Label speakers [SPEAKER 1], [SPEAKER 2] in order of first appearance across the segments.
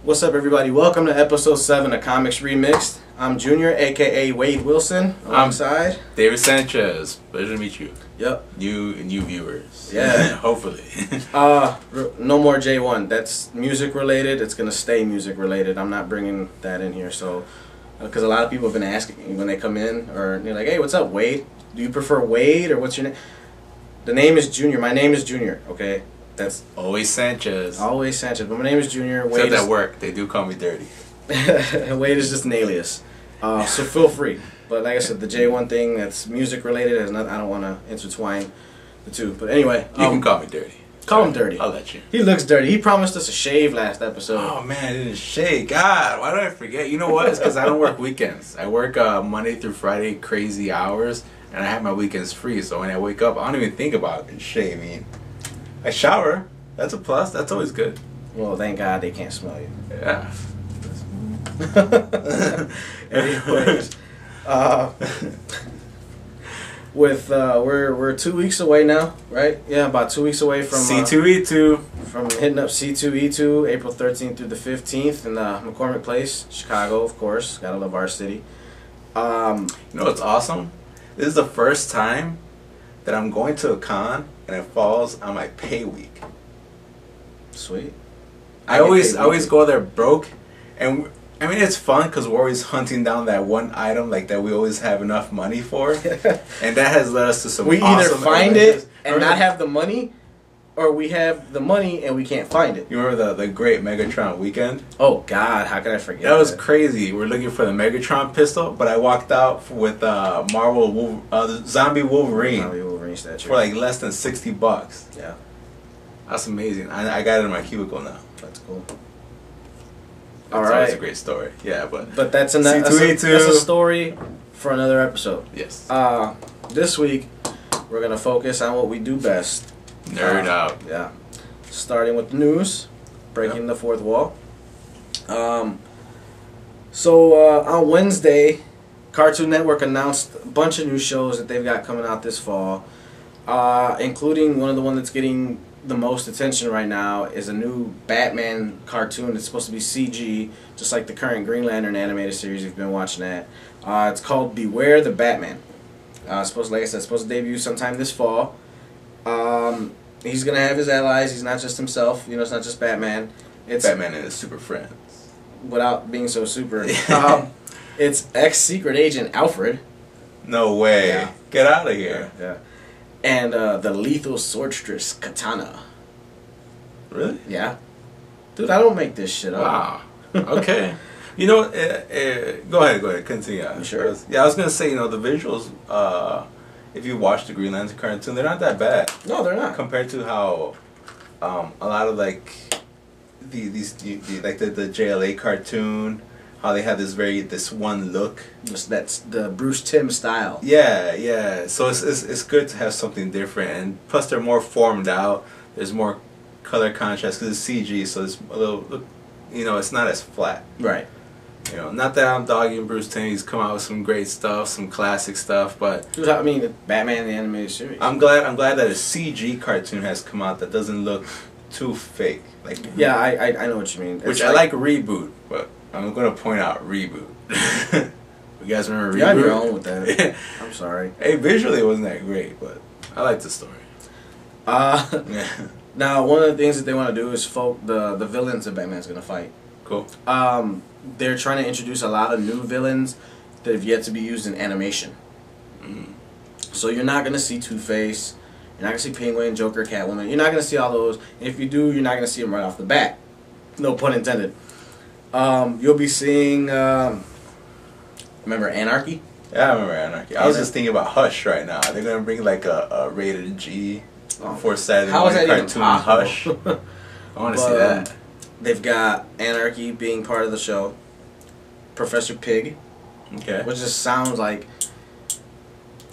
[SPEAKER 1] What's up, everybody? Welcome to episode 7 of Comics Remixed. I'm Junior, aka Wade Wilson, alongside
[SPEAKER 2] David Sanchez. Pleasure to meet you.
[SPEAKER 1] Yep.
[SPEAKER 2] You and you viewers.
[SPEAKER 1] Yeah.
[SPEAKER 2] Hopefully.
[SPEAKER 1] No more j-wunn. That's music related. It's gonna stay music related. I'm not bringing that in here, so because a lot of people have been asking me when they come in, or they're like, "Hey, what's up, Wade? Do you prefer Wade or what's your name?" The name is Junior. My name is Junior. Okay. That's
[SPEAKER 2] always Sanchez.
[SPEAKER 1] Always Sanchez. But my name is Junior.
[SPEAKER 2] Wade. Except at work, they do call me Dirty.
[SPEAKER 1] Wade is just an alias. So feel free. But like I said, the j-wunn thing, that's music related. Has not, I don't want to intertwine the two. But anyway,
[SPEAKER 2] you can call me Dirty.
[SPEAKER 1] Call him Dirty.
[SPEAKER 2] I'll let you.
[SPEAKER 1] He looks dirty. He promised us a shave last episode.
[SPEAKER 2] Oh man, I didn't shave. God, why did I forget? You know what? It's because I don't work weekends. I work Monday through Friday, crazy hours, and I have my weekends free. So when I wake up, I don't even think about shaving. I shower. That's a plus. That's always good.
[SPEAKER 1] Well, thank God they can't smell you.
[SPEAKER 2] Yeah.
[SPEAKER 1] Anyways, we're 2 weeks away now, right? Yeah, about 2 weeks away from
[SPEAKER 2] C2E2.
[SPEAKER 1] From hitting up C2E2, April 13th through the 15th in McCormick Place, Chicago, of course. Gotta love our city.
[SPEAKER 2] You know what's awesome? This is the first time that I'm going to a con and it falls on my pay week.
[SPEAKER 1] Sweet.
[SPEAKER 2] I always go there broke, and I mean it's fun because we're always hunting down that one item like that we always have enough money for, and that has led us to some.
[SPEAKER 1] We
[SPEAKER 2] awesome
[SPEAKER 1] either find
[SPEAKER 2] adventures.
[SPEAKER 1] it and not have the money, or we have the money and we can't find it.
[SPEAKER 2] You remember the great Megatron weekend?
[SPEAKER 1] Oh God, how could I forget?
[SPEAKER 2] That was crazy. We're looking for the Megatron pistol, but I walked out with the Zombie Wolverine
[SPEAKER 1] statue
[SPEAKER 2] for like less than $60.
[SPEAKER 1] Yeah.
[SPEAKER 2] That's amazing. I got it in my cubicle now.
[SPEAKER 1] That's cool.
[SPEAKER 2] That's a great story. Yeah, but
[SPEAKER 1] that's a story for another episode.
[SPEAKER 2] Yes.
[SPEAKER 1] This week we're gonna focus on what we do best.
[SPEAKER 2] Nerd out.
[SPEAKER 1] Yeah. Starting with the news, breaking the fourth wall. So on Wednesday, Cartoon Network announced a bunch of new shows that they've got coming out this fall, including one of the ones that's getting the most attention right now is a new Batman cartoon. It's supposed to be CG, just like the current Green Lantern animated series. If you've been watching that, it's called Beware the Batman. Supposed to debut sometime this fall. He's gonna have his allies. He's not just himself. You know, it's not just Batman. It's
[SPEAKER 2] Batman and his super friends.
[SPEAKER 1] Without being so super. It's ex-secret agent Alfred.
[SPEAKER 2] No way.
[SPEAKER 1] Yeah.
[SPEAKER 2] Get out of here.
[SPEAKER 1] Yeah. And the lethal sorceress Katana.
[SPEAKER 2] Really?
[SPEAKER 1] Yeah. Dude, I don't make this shit up.
[SPEAKER 2] Wow. Okay. You know, go ahead, continue.
[SPEAKER 1] You sure?
[SPEAKER 2] Yeah, I was gonna say, you know, the visuals. If you watch the Green Lantern cartoon, they're not that bad.
[SPEAKER 1] No, they're not.
[SPEAKER 2] Compared to how a lot of like the JLA cartoon, how they have this one look.
[SPEAKER 1] That's the Bruce Timm style.
[SPEAKER 2] Yeah, yeah. So it's good to have something different, and plus they're more formed out. There's more color contrast because it's CG, so it's a little, you know, it's not as flat.
[SPEAKER 1] Right.
[SPEAKER 2] You know, not that I'm dogging Bruce Timm. He's come out with some great stuff, some classic stuff, but
[SPEAKER 1] Dude, I mean, Batman the animated series.
[SPEAKER 2] I'm glad that a CG cartoon has come out that doesn't look too fake. Like
[SPEAKER 1] yeah, I know what you mean.
[SPEAKER 2] Which I like Reboot, but I'm gonna point out Reboot. You guys remember Reboot?
[SPEAKER 1] You're on your own with that. I'm sorry.
[SPEAKER 2] Hey, visually it wasn't that great, but I like the story.
[SPEAKER 1] Now, one of the things that they want to do is the villains that Batman's gonna fight.
[SPEAKER 2] Cool.
[SPEAKER 1] They're trying to introduce a lot of new villains that have yet to be used in animation. So you're not gonna see Two-Face. You're not gonna see Penguin, Joker, Catwoman. You're not gonna see all those. And if you do, you're not gonna see them right off the bat. No pun intended. You'll be seeing. Remember Anarchy?
[SPEAKER 2] Yeah, I remember Anarchy. I was just thinking about Hush right now. They're gonna bring like a rated G for Saturday morning cartoon Hush. I want to see that.
[SPEAKER 1] They've got Anarchy being part of the show. Professor Pig.
[SPEAKER 2] Okay.
[SPEAKER 1] Which just sounds like.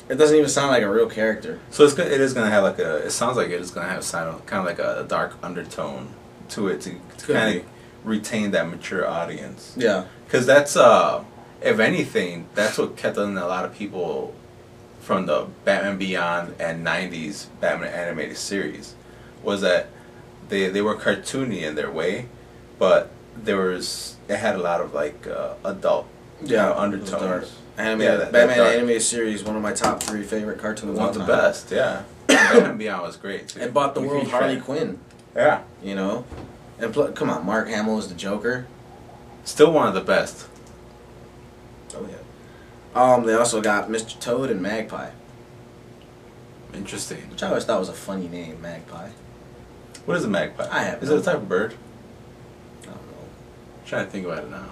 [SPEAKER 1] It doesn't even sound like a real character.
[SPEAKER 2] So it is gonna have like a. It sounds like it is gonna have kind of like a dark undertone to it to kind of retain that mature audience.
[SPEAKER 1] Yeah.
[SPEAKER 2] Because that's if anything, that's what kept in a lot of people from the Batman Beyond and '90s Batman animated series, was that they were cartoony in their way, but it had a lot of like adult undertones.
[SPEAKER 1] Batman animated series, one of my top 3 favorite cartoons.
[SPEAKER 2] One of the best, yeah. Batman Beyond was great too.
[SPEAKER 1] It bought the world Harley Quinn.
[SPEAKER 2] Yeah.
[SPEAKER 1] You know? And come on, Mark Hamill is the Joker.
[SPEAKER 2] Still one of the best.
[SPEAKER 1] Oh yeah. They also got Mr. Toad and Magpie.
[SPEAKER 2] Interesting.
[SPEAKER 1] Which I always thought was a funny name, Magpie.
[SPEAKER 2] What is a magpie?
[SPEAKER 1] Is
[SPEAKER 2] it a type of bird?
[SPEAKER 1] I don't know.
[SPEAKER 2] I'm trying to think about it now.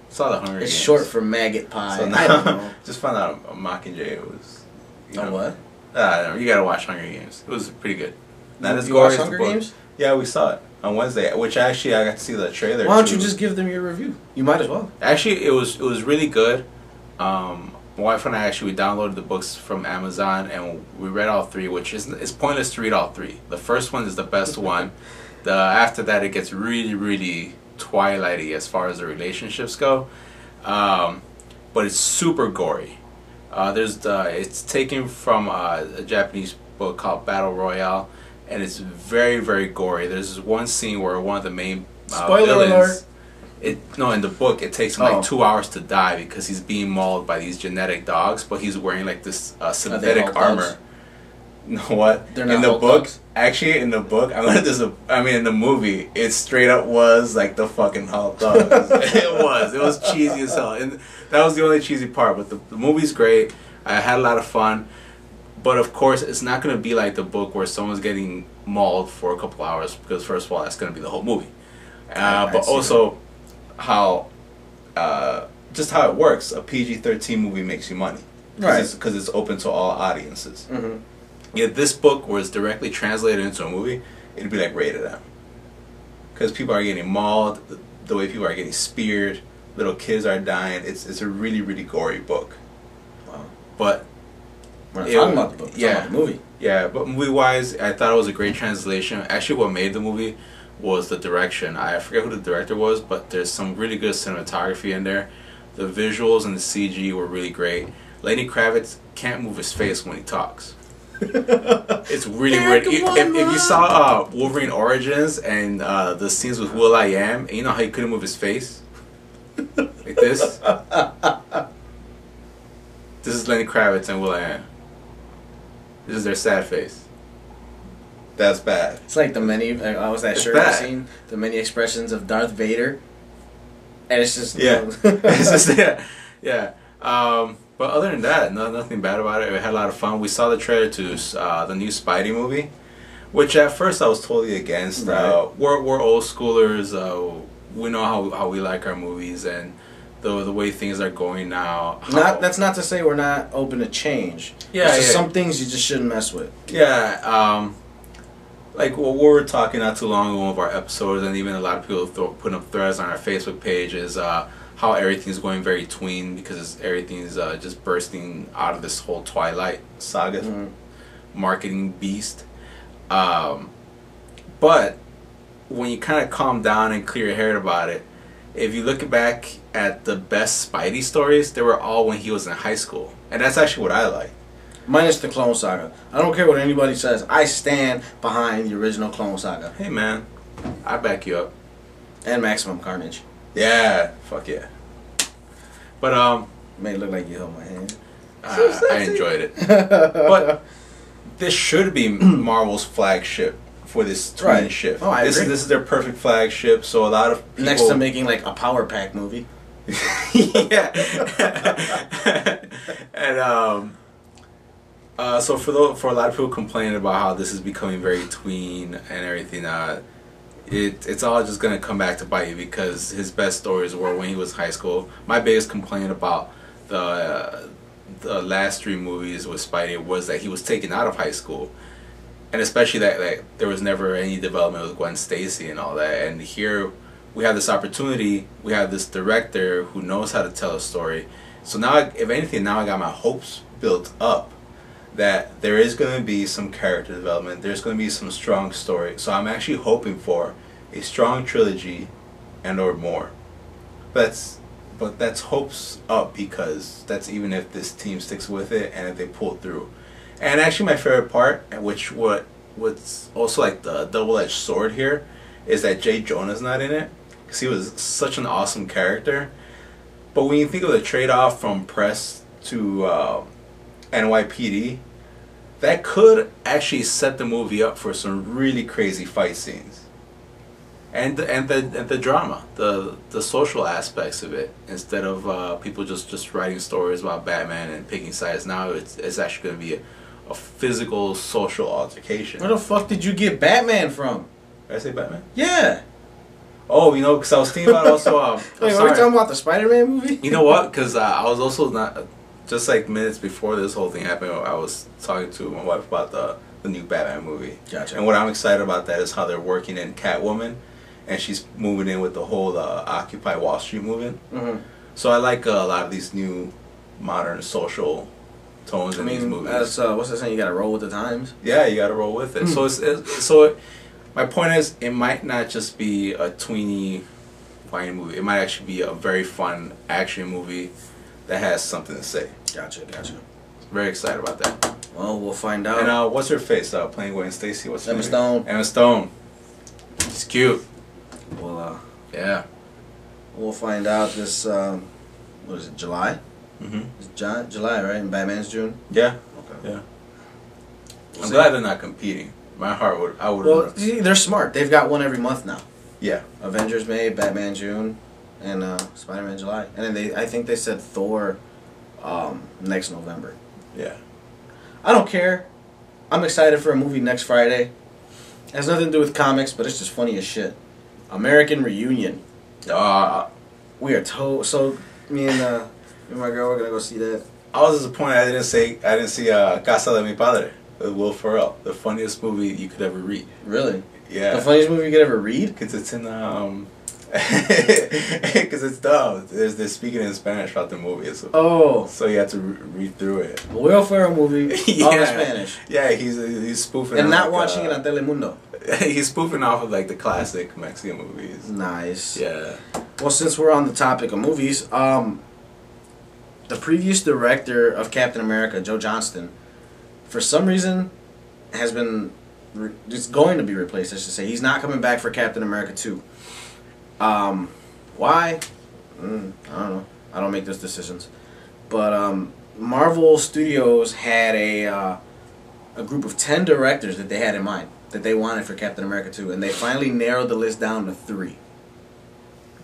[SPEAKER 2] Saw the Hunger Games.
[SPEAKER 1] It's short for maggot pie.
[SPEAKER 2] So
[SPEAKER 1] I don't know.
[SPEAKER 2] Just found out a Mockingjay was.
[SPEAKER 1] What?
[SPEAKER 2] I don't know. You gotta watch Hunger Games. It was pretty good.
[SPEAKER 1] Not as gory as Hunger Games?
[SPEAKER 2] Yeah, we saw it on Wednesday. Which actually I got to see the trailer.
[SPEAKER 1] Why don't you just give them your review? You might as well.
[SPEAKER 2] Actually, it was really good. My wife and I we downloaded the books from Amazon and we read all 3, which it's pointless to read all 3. The first one is the best one. After that, it gets really, really Twilighty as far as the relationships go, but it's super gory. It's taken from a Japanese book called Battle Royale, and it's very, very gory. There's this one scene where one of the main
[SPEAKER 1] Spoiler alert.
[SPEAKER 2] In the book it takes him like 2 hours to die because he's being mauled by these genetic dogs, but he's wearing like this synthetic armor.
[SPEAKER 1] Dogs?
[SPEAKER 2] You know what?
[SPEAKER 1] They're not
[SPEAKER 2] in the book,
[SPEAKER 1] dogs?
[SPEAKER 2] actually, in the book, in the movie, it straight up was like the fucking Hulk dogs. It was cheesy as hell, and that was the only cheesy part. But the movie's great. I had a lot of fun, but of course, it's not gonna be like the book where someone's getting mauled for a couple hours because first of all, that's gonna be the whole movie. But also, just how it works. A PG-13 movie makes you money, right? Because it's open to all audiences.
[SPEAKER 1] Mm-hmm.
[SPEAKER 2] If this book was directly translated into a movie, it'd be like rated M. Because people are getting mauled, the way people are getting speared, little kids are dying. It's a really, really gory book.
[SPEAKER 1] Wow.
[SPEAKER 2] But
[SPEAKER 1] we're not talking about the book. We're talking about the movie.
[SPEAKER 2] Yeah, but movie-wise, I thought it was a great translation. Actually, what made the movie was the direction. I forget who the director was, but there's some really good cinematography in there. The visuals and the CG were really great. Lenny Kravitz can't move his face when he talks. It's really weird. If you saw Wolverine Origins and the scenes with Will.I.Am, and you know how he couldn't move his face? Like this? This is Lenny Kravitz and Will.I.Am. This is their sad face. That's bad.
[SPEAKER 1] It's like the many, what was that shirt I seen? The many expressions of Darth Vader. And it's just...
[SPEAKER 2] Yeah. It's just, yeah. But other than that, nothing bad about it. We had a lot of fun. We saw the trailer to the new Spidey movie, which at first I was totally against. Right. We're old schoolers. We know how we like our movies and the way things are going now.
[SPEAKER 1] That's not to say we're not open to change. Yeah, some things you just shouldn't mess with.
[SPEAKER 2] Yeah. Like what we were talking not too long ago in one of our episodes, and even a lot of people putting up threads on our Facebook page is how everything's going very tween because everything's just bursting out of this whole Twilight saga marketing beast. But when you kind of calm down and clear your head about it, if you look back at the best Spidey stories, they were all when he was in high school, and that's actually what I like.
[SPEAKER 1] Minus the Clone Saga. I don't care what anybody says. I stand behind the original Clone Saga.
[SPEAKER 2] Hey man, I back you up.
[SPEAKER 1] And Maximum Carnage.
[SPEAKER 2] Yeah, fuck yeah. But
[SPEAKER 1] made it look like you held my hand.
[SPEAKER 2] I enjoyed it. But this should be Marvel's flagship for this twin shift.
[SPEAKER 1] Oh, I agree.
[SPEAKER 2] This is their perfect flagship. So a lot of people...
[SPEAKER 1] Next to making like a Power Pack movie.
[SPEAKER 2] Yeah. And so for a lot of people complaining about how this is becoming very tween and everything, it's all just gonna come back to bite you because his best stories were when he was in high school. My biggest complaint about the last 3 movies with Spidey was that he was taken out of high school, and especially that there was never any development with Gwen Stacy and all that. And here we have this opportunity. We have this director who knows how to tell a story. So now, if anything, now I got my hopes built up that there is going to be some character development, there's going to be some strong story. So I'm actually hoping for a strong trilogy and or more. But that's hopes up because that's even if this team sticks with it and if they pull through. And actually my favorite part, what's also like the double-edged sword here, is that J. Jonah's not in it. because he was such an awesome character. But when you think of the trade-off from press to NYPD, that could actually set the movie up for some really crazy fight scenes, and the drama, the social aspects of it. Instead of people just writing stories about Batman and picking sides, now it's actually going to be a physical social altercation.
[SPEAKER 1] Where the fuck did you get Batman from?
[SPEAKER 2] Did I say Batman?
[SPEAKER 1] Yeah.
[SPEAKER 2] Oh, you know, because I was thinking about also.
[SPEAKER 1] Wait, are we talking about the SpiderMan movie?
[SPEAKER 2] You know what? Because I was also not. Just like minutes before this whole thing happened, I was talking to my wife about the new Batman movie.
[SPEAKER 1] Gotcha.
[SPEAKER 2] And what I'm excited about that is how they're working in Catwoman, and she's moving in with the whole Occupy Wall Street movement.
[SPEAKER 1] Mm-hmm.
[SPEAKER 2] So I like a lot of these new modern social tones in these movies.
[SPEAKER 1] That's, what's that saying? You gotta roll with the times.
[SPEAKER 2] Yeah, you gotta roll with it. My point is, it might not just be a tweeny, whiny movie. It might actually be a very fun action movie that has something to say.
[SPEAKER 1] Gotcha.
[SPEAKER 2] Very excited about that.
[SPEAKER 1] Well, we'll find out.
[SPEAKER 2] And what's her face? Playing Gwen Stacy. What's her
[SPEAKER 1] Emma
[SPEAKER 2] name?
[SPEAKER 1] Stone.
[SPEAKER 2] Emma Stone. She's cute.
[SPEAKER 1] Well,
[SPEAKER 2] yeah.
[SPEAKER 1] We'll find out this. What is it? July.
[SPEAKER 2] Mhm.
[SPEAKER 1] It's July, right? And Batman's June.
[SPEAKER 2] Yeah.
[SPEAKER 1] Okay.
[SPEAKER 2] Yeah.
[SPEAKER 1] We'll
[SPEAKER 2] I'm
[SPEAKER 1] see.
[SPEAKER 2] glad they're not competing. My heart would. I would.
[SPEAKER 1] Well, see, they're smart. They've got one every month now.
[SPEAKER 2] Yeah.
[SPEAKER 1] Avengers May, Batman June, and Spider-Man July. And then I think they said Thor next November.
[SPEAKER 2] Yeah.
[SPEAKER 1] I don't care. I'm excited for a movie next Friday. It has nothing to do with comics, but it's just funny as shit. American Reunion. We are so me and my girl we're gonna go see that.
[SPEAKER 2] I was disappointed. I didn't see Casa de Mi Padre with Will Ferrell. The funniest movie you could ever read.
[SPEAKER 1] Really?
[SPEAKER 2] Yeah.
[SPEAKER 1] The funniest movie you could ever read?
[SPEAKER 2] Because it's in because it's dumb. They're speaking in Spanish about the movie. So you have to read through it.
[SPEAKER 1] A Will Ferrell movie, all in Spanish.
[SPEAKER 2] Yeah, he's spoofing.
[SPEAKER 1] And not watching it on Telemundo.
[SPEAKER 2] He's spoofing off of like the classic Mexican movies.
[SPEAKER 1] Nice.
[SPEAKER 2] Yeah.
[SPEAKER 1] Well, since we're on the topic of movies, the previous director of Captain America, Joe Johnston, for some reason, has been it's going to be replaced. I should say he's not coming back for Captain America 2. Why? I don't know. I don't make those decisions. But Marvel Studios had a group of 10 directors that they had in mind that they wanted for Captain America 2, and they finally narrowed the list down to 3.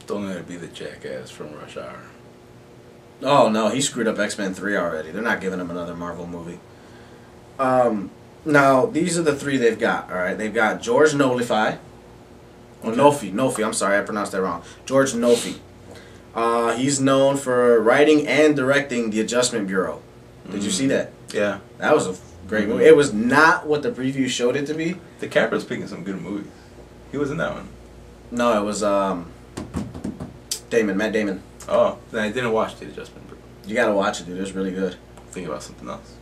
[SPEAKER 2] Don't let it be the jackass from Rush Hour.
[SPEAKER 1] Oh no, he screwed up X-Men 3 already. They're not giving him another Marvel movie. Now these are the 3 they've got. All right, they've got George Nolfi. Oh, Nolfi. I'm sorry, I pronounced that wrong. George Nolfi. He's known for writing and directing The Adjustment Bureau. Did you see that?
[SPEAKER 2] Yeah.
[SPEAKER 1] That was a great movie. It was not what the preview showed it to be.
[SPEAKER 2] DiCaprio's picking some good movies. He was in that one.
[SPEAKER 1] No, it was Matt Damon.
[SPEAKER 2] Oh, then I didn't watch The Adjustment Bureau.
[SPEAKER 1] You gotta watch it, dude. It was really good.
[SPEAKER 2] Think about something else.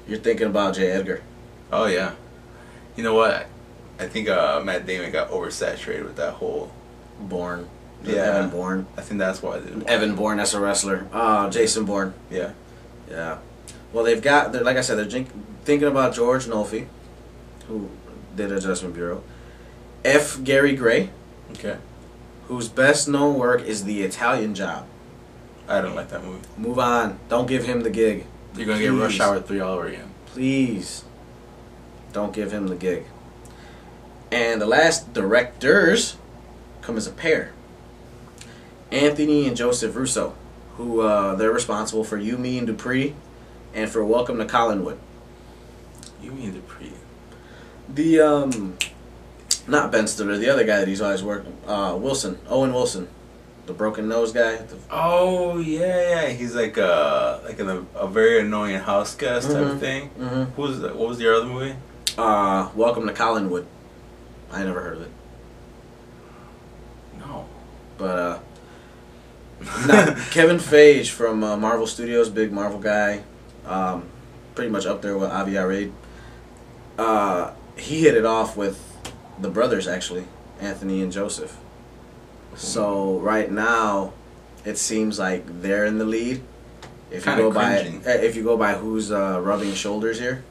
[SPEAKER 1] You're thinking about J. Edgar.
[SPEAKER 2] Oh yeah. You know what? I think Matt Damon got oversaturated with that whole
[SPEAKER 1] Bourne.
[SPEAKER 2] Yeah.
[SPEAKER 1] Evan Bourne.
[SPEAKER 2] I think that's why I didn't watch
[SPEAKER 1] Evan Bourne, that's a wrestler. Jason Bourne.
[SPEAKER 2] Yeah.
[SPEAKER 1] Yeah. Well, like I said, they're thinking about George Nolfi, who did Adjustment Bureau. F. Gary Gray.
[SPEAKER 2] Okay.
[SPEAKER 1] Whose best known work is The Italian Job.
[SPEAKER 2] I don't like that movie.
[SPEAKER 1] Move on. Don't give him the gig.
[SPEAKER 2] You're going to get Rush Hour 3 all over again.
[SPEAKER 1] Please. Don't give him the gig. And the last directors come as a pair. Anthony and Joseph Russo, who they're responsible for You, Me, and Dupree, and for Welcome to Collinwood.
[SPEAKER 2] You mean Dupree?
[SPEAKER 1] The not Ben Stiller, the other guy that he's always working, Owen Wilson, the broken nose guy.
[SPEAKER 2] Oh yeah, he's like a very annoying house guest type of thing.
[SPEAKER 1] Mm-hmm.
[SPEAKER 2] What was your other movie?
[SPEAKER 1] Welcome to Collinwood. I never heard of it.
[SPEAKER 2] No,
[SPEAKER 1] but Kevin Feige from Marvel Studios, big Marvel guy, pretty much up there with Avi Arad. He hit it off with the brothers, actually, Anthony and Joseph. So right now, it seems like they're in the lead. If you go by who's rubbing shoulders here,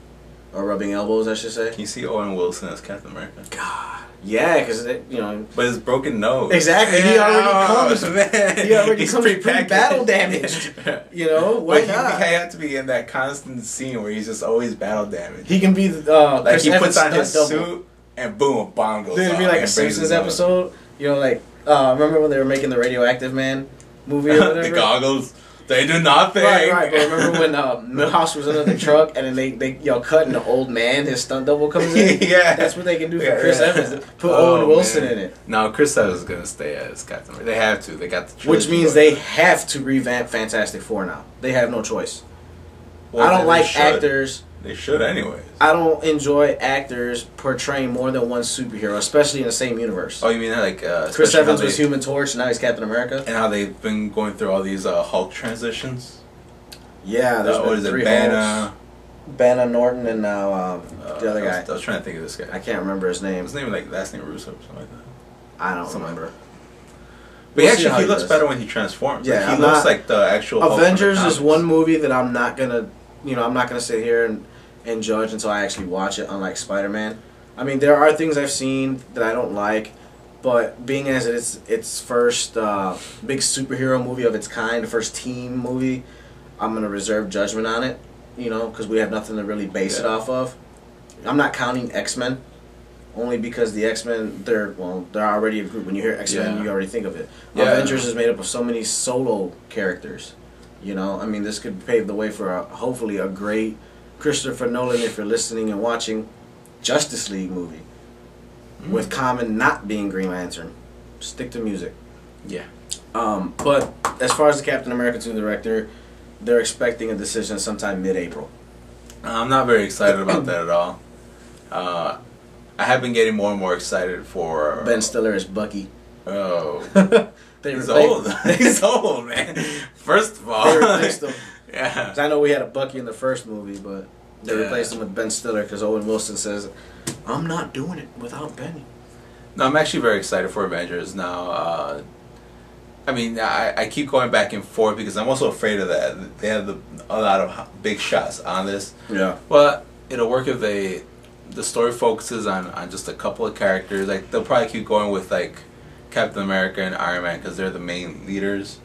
[SPEAKER 1] or rubbing elbows, I should say.
[SPEAKER 2] Can you see Owen Wilson as Captain America?
[SPEAKER 1] God, Yeah, because you know.
[SPEAKER 2] But his broken nose.
[SPEAKER 1] Exactly.
[SPEAKER 2] Yeah,
[SPEAKER 1] he already comes.
[SPEAKER 2] Man.
[SPEAKER 1] He already
[SPEAKER 2] He's
[SPEAKER 1] comes pre-battle damaged. You know, why
[SPEAKER 2] but
[SPEAKER 1] not?
[SPEAKER 2] He had to be in that constant scene where he's just always battle damaged.
[SPEAKER 1] He can be
[SPEAKER 2] like
[SPEAKER 1] Chris
[SPEAKER 2] he
[SPEAKER 1] Evans
[SPEAKER 2] puts on his
[SPEAKER 1] double.
[SPEAKER 2] suit and boom, a bomb goes
[SPEAKER 1] Dude, it'd be
[SPEAKER 2] off
[SPEAKER 1] like a
[SPEAKER 2] and breaks
[SPEAKER 1] Simpsons
[SPEAKER 2] his nose.
[SPEAKER 1] episode. You know, like remember when they were making the Radioactive Man movie or whatever?
[SPEAKER 2] The goggles. They do nothing.
[SPEAKER 1] Right. But remember when Milhouse was under the truck and then they cut and the old man, his stunt double comes in?
[SPEAKER 2] Yeah.
[SPEAKER 1] That's what they can do for Chris Evans. Put Owen Wilson in it.
[SPEAKER 2] No, Chris Evans is gonna stay as Captain America. They have to. They got the trilogy.
[SPEAKER 1] Which means they have to revamp Fantastic Four now. They have no choice.
[SPEAKER 2] Well,
[SPEAKER 1] I don't like actors.
[SPEAKER 2] They should anyways.
[SPEAKER 1] I don't enjoy actors portraying more than one superhero, especially in the same universe.
[SPEAKER 2] Oh, you mean like
[SPEAKER 1] Chris Evans was Human Torch, now he's Captain America?
[SPEAKER 2] And how they've been going through all these Hulk transitions?
[SPEAKER 1] Yeah, there's been
[SPEAKER 2] what is it,
[SPEAKER 1] three
[SPEAKER 2] Banner?
[SPEAKER 1] Banner Norton and now the other guy.
[SPEAKER 2] I was trying to think of this guy.
[SPEAKER 1] I can't remember his name.
[SPEAKER 2] His name like last name Russo or something like that.
[SPEAKER 1] I don't remember.
[SPEAKER 2] But he looks better when he transforms.
[SPEAKER 1] Yeah,
[SPEAKER 2] like, he looks like the actual
[SPEAKER 1] Avengers is one movie that I'm not gonna sit here and judge until I actually watch it, unlike SpiderMan. I mean, there are things I've seen that I don't like, but being as it's its first big superhero movie of its kind, the first team movie, I'm going to reserve judgment on it, because we have nothing to really base it off of. I'm not counting X-Men, only because the X-Men, they're already a group. When you hear X-Men, you already think of it. Yeah. Avengers is made up of so many solo characters. I mean, this could pave the way for hopefully a great Christopher Nolan, if you're listening and watching, Justice League movie with Common not being Green Lantern. Stick to music.
[SPEAKER 2] Yeah.
[SPEAKER 1] But as far as the Captain America 2 director, they're expecting a decision sometime mid-April. I'm
[SPEAKER 2] not very excited about that at all. I have been getting more and more excited for
[SPEAKER 1] Ben Stiller as Bucky.
[SPEAKER 2] Oh.
[SPEAKER 1] He's
[SPEAKER 2] old. He's old, man. First of all,
[SPEAKER 1] they replaced him.
[SPEAKER 2] Yeah.
[SPEAKER 1] I know we had a Bucky in the first movie, but they replaced him with Ben Stiller because Owen Wilson says, "I'm not doing it without Benny."
[SPEAKER 2] No, I'm actually very excited for Avengers now. I mean, I keep going back and forth because I'm also afraid of that. They have a lot of big shots on this.
[SPEAKER 1] Yeah.
[SPEAKER 2] But it'll work if the story focuses on just a couple of characters. Like they'll probably keep going with like Captain America and Iron Man because they're the main leaders.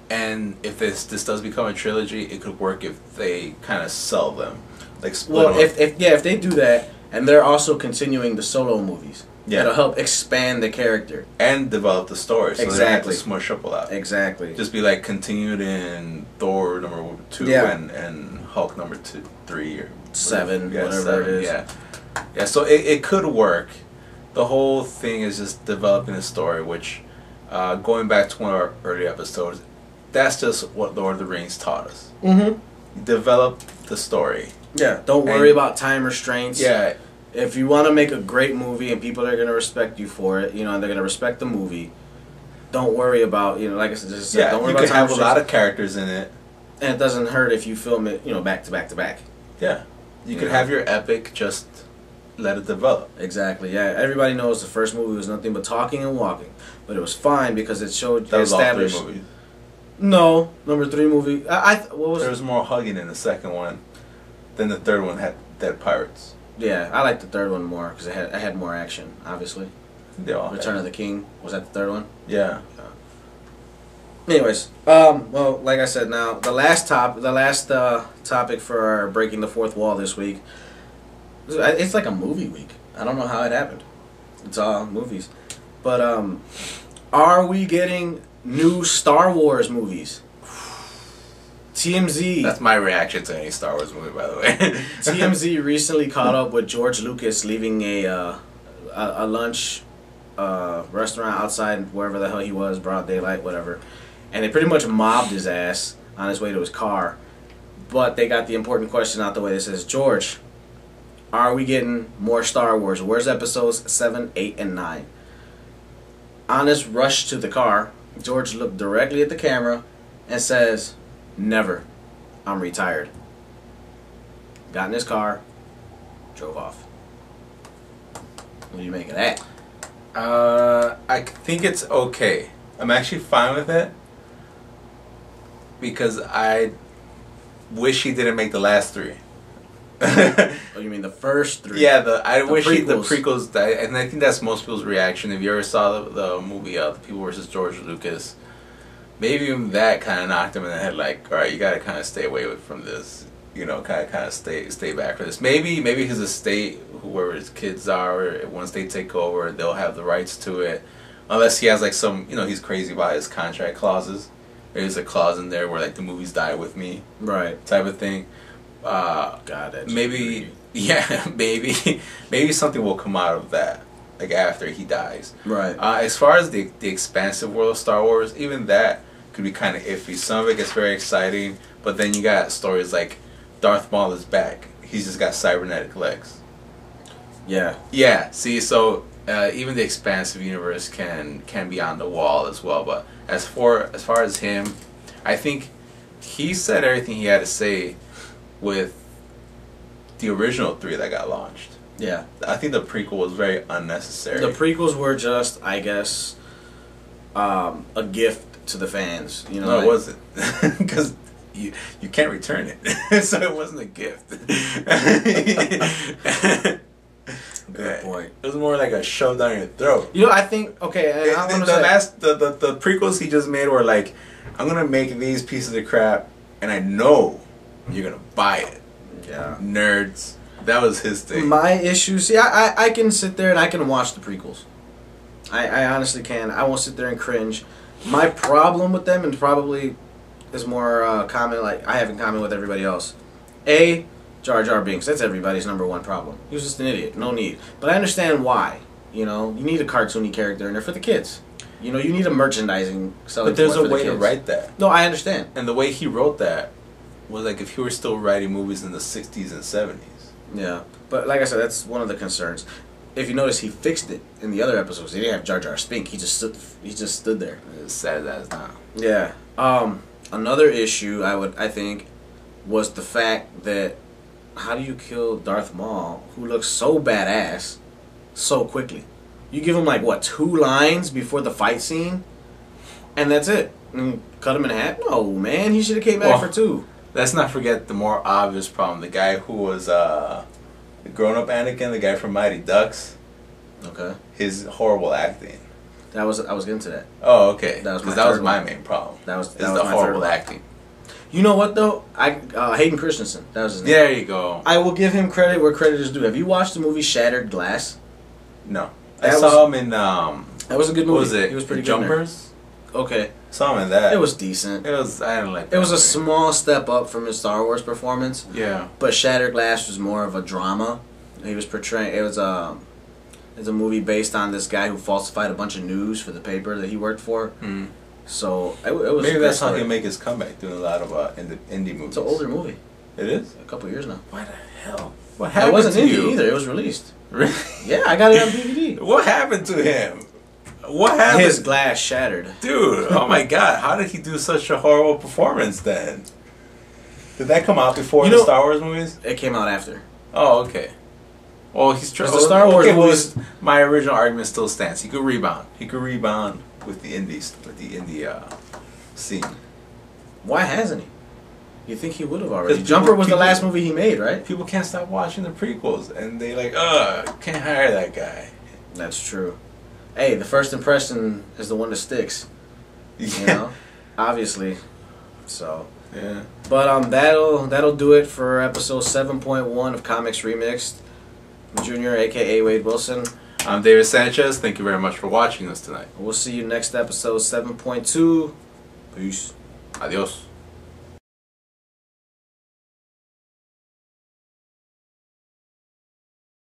[SPEAKER 2] And if this does become a trilogy, it could work if they kind of sell them, like split them.
[SPEAKER 1] If they do that, and they're also continuing the solo movies, it'll help expand the character
[SPEAKER 2] and develop the story. So they don't have to smush up a lot.
[SPEAKER 1] Exactly.
[SPEAKER 2] Just be like continued in Thor #2 and Hulk #3 or
[SPEAKER 1] 7, whatever it is.
[SPEAKER 2] Yeah. So it could work. The whole thing is just developing a story, which going back to one of our early episodes. That's just what Lord of the Rings taught us. Mm-hmm. Develop the story.
[SPEAKER 1] Yeah, don't worry about time restraints.
[SPEAKER 2] Yeah.
[SPEAKER 1] If you want to make a great movie and people are going to respect you for it, and they're going to respect the movie, don't worry about, like I said, don't worry about time restraints.
[SPEAKER 2] You could have a lot of characters in it.
[SPEAKER 1] And it doesn't hurt if you film it, back to back to back.
[SPEAKER 2] Yeah. You could have your epic, just let it develop.
[SPEAKER 1] Exactly, yeah. Everybody knows the first movie was nothing but talking and walking. But it was fine because it showed...
[SPEAKER 2] That was established. All 3 movies.
[SPEAKER 1] No, #3 movie. What was
[SPEAKER 2] there was more hugging in the second one than the third one had dead pirates.
[SPEAKER 1] Yeah, I liked the third one more because it had more action, obviously.
[SPEAKER 2] They all
[SPEAKER 1] Return of the King. Was that the third one?
[SPEAKER 2] Yeah.
[SPEAKER 1] Anyways, well, like I said, now the last topic for our breaking the fourth wall this week. It's like a movie week. I don't know how it happened. It's all movies, but are we getting new Star Wars movies? TMZ.
[SPEAKER 2] That's my reaction to any Star Wars movie, by the way.
[SPEAKER 1] TMZ recently caught up with George Lucas leaving a lunch restaurant outside wherever the hell he was, broad daylight, whatever, and they pretty much mobbed his ass on his way to his car. But they got the important question out the way. That says, George, are we getting more Star Wars? Where's episodes 7, 8, and 9? On his rush to the car, George looked directly at the camera and says, "Never. I'm retired." Got in his car, drove off. What do you make of that?
[SPEAKER 2] I think it's okay. I'm actually fine with it because I wish he didn't make the last 3.
[SPEAKER 1] Oh, you mean the first 3?
[SPEAKER 2] Yeah, I wish the prequels. And I think that's most people's reaction. If you ever saw the movie The People versus George Lucas, maybe even that kind of knocked him in the head. Like, all right, you got to kind of stay away from this. You know, kind of stay back for this. Maybe his estate, whoever his kids are, once they take over, they'll have the rights to it. Unless he has like some, he's crazy about his contract clauses. There's a clause in there where like the movies die with me,
[SPEAKER 1] right?
[SPEAKER 2] Type of thing.
[SPEAKER 1] God, that's
[SPEAKER 2] maybe
[SPEAKER 1] crazy.
[SPEAKER 2] Yeah, maybe something will come out of that, like after he dies.
[SPEAKER 1] Right.
[SPEAKER 2] As far as the expansive world of Star Wars, even that could be kind of iffy. Some of it gets very exciting, but then you got stories like Darth Maul is back. He's just got cybernetic legs.
[SPEAKER 1] Yeah.
[SPEAKER 2] Yeah. See, so even the expansive universe can be on the wall as well. But as far as him, I think he said everything he had to say with the original 3 that got launched.
[SPEAKER 1] Yeah.
[SPEAKER 2] I think the prequel was very unnecessary.
[SPEAKER 1] The prequels were just, I guess, a gift to the fans.
[SPEAKER 2] No, it wasn't, because you can't return it, so it wasn't a gift.
[SPEAKER 1] Good point.
[SPEAKER 2] It was more like a shove down your throat.
[SPEAKER 1] I think okay.
[SPEAKER 2] The prequels he just made were like, I'm gonna make these pieces of crap, and I know you're gonna buy it.
[SPEAKER 1] Yeah.
[SPEAKER 2] Nerds. That was his thing.
[SPEAKER 1] My issue, see, I can sit there and I can watch the prequels. I honestly can. I won't sit there and cringe. My problem with them, and probably is more common, like I have in common with everybody else. Jar Jar Binks. That's everybody's #1 problem. He was just an idiot. No need. But I understand why. You need a cartoony character in there for the kids. You need a merchandising selling.
[SPEAKER 2] But there's
[SPEAKER 1] point
[SPEAKER 2] a
[SPEAKER 1] for
[SPEAKER 2] way
[SPEAKER 1] the
[SPEAKER 2] to
[SPEAKER 1] kids.
[SPEAKER 2] write that.
[SPEAKER 1] No, I understand.
[SPEAKER 2] And the way he wrote that was like if he were still writing movies in the 60s and 70s.
[SPEAKER 1] Yeah. But like I said, that's one of the concerns. If you notice, he fixed it in the other episodes. He didn't have Jar Jar Spink. He just stood there.
[SPEAKER 2] As sad as now.
[SPEAKER 1] Yeah. Another issue I think was the fact that how do you kill Darth Maul, who looks so badass, so quickly? You give him like what, 2 lines before the fight scene, and that's it. And cut him in half? No, man. He should have came back for 2.
[SPEAKER 2] Let's not forget the more obvious problem. The guy who was the grown-up Anakin, the guy from Mighty Ducks.
[SPEAKER 1] Okay.
[SPEAKER 2] His horrible acting.
[SPEAKER 1] I was getting to that.
[SPEAKER 2] Oh, okay.
[SPEAKER 1] That was
[SPEAKER 2] my main problem.
[SPEAKER 1] That was
[SPEAKER 2] the
[SPEAKER 1] my
[SPEAKER 2] horrible
[SPEAKER 1] third
[SPEAKER 2] acting.
[SPEAKER 1] You know what though? Hayden Christensen. That was his name.
[SPEAKER 2] There you go.
[SPEAKER 1] I will give him credit where credit is due. Have you watched the movie Shattered Glass?
[SPEAKER 2] No. I saw him in
[SPEAKER 1] that was a good movie.
[SPEAKER 2] What was it?
[SPEAKER 1] He was pretty good.
[SPEAKER 2] Jumpers?
[SPEAKER 1] Okay.
[SPEAKER 2] Saw him in that.
[SPEAKER 1] It was decent.
[SPEAKER 2] I didn't like that.
[SPEAKER 1] It was a
[SPEAKER 2] movie.
[SPEAKER 1] small step up from his Star Wars performance.
[SPEAKER 2] Yeah.
[SPEAKER 1] But Shattered Glass was more of a drama. He was portraying. It's a movie based on this guy who falsified a bunch of news for the paper that he worked for.
[SPEAKER 2] Mm.
[SPEAKER 1] So it was.
[SPEAKER 2] Maybe that's how he'll make his comeback, doing a lot of indie movies.
[SPEAKER 1] It's an older movie.
[SPEAKER 2] It is?
[SPEAKER 1] A couple years now.
[SPEAKER 2] Why the hell? What happened
[SPEAKER 1] It wasn't
[SPEAKER 2] to
[SPEAKER 1] indie
[SPEAKER 2] you?
[SPEAKER 1] either. It was released.
[SPEAKER 2] Really?
[SPEAKER 1] Yeah, I got it on DVD.
[SPEAKER 2] What happened to him? What happened?
[SPEAKER 1] His glass shattered.
[SPEAKER 2] Dude, oh my god, how did he do such a horrible performance then? Did that come out before the Star Wars movies?
[SPEAKER 1] It came out after.
[SPEAKER 2] Oh, okay. Well, he's trying.
[SPEAKER 1] The Star Wars movies.
[SPEAKER 2] My original argument still stands. He could rebound. He could rebound with the indies, scene.
[SPEAKER 1] Why hasn't he? You think he would have already? Jumper was the last movie he made, right?
[SPEAKER 2] People can't stop watching the prequels, and they like, can't hire that guy.
[SPEAKER 1] That's true. Hey, the first impression is the one that sticks.
[SPEAKER 2] Yeah.
[SPEAKER 1] You know, obviously. So.
[SPEAKER 2] Yeah.
[SPEAKER 1] But that'll do it for episode 7.1 of Comics Remixed. I'm Junior, aka Wade Wilson.
[SPEAKER 2] I'm David Sanchez. Thank you very much for watching us tonight.
[SPEAKER 1] We'll see you next episode 7.2. Peace.
[SPEAKER 2] Adios.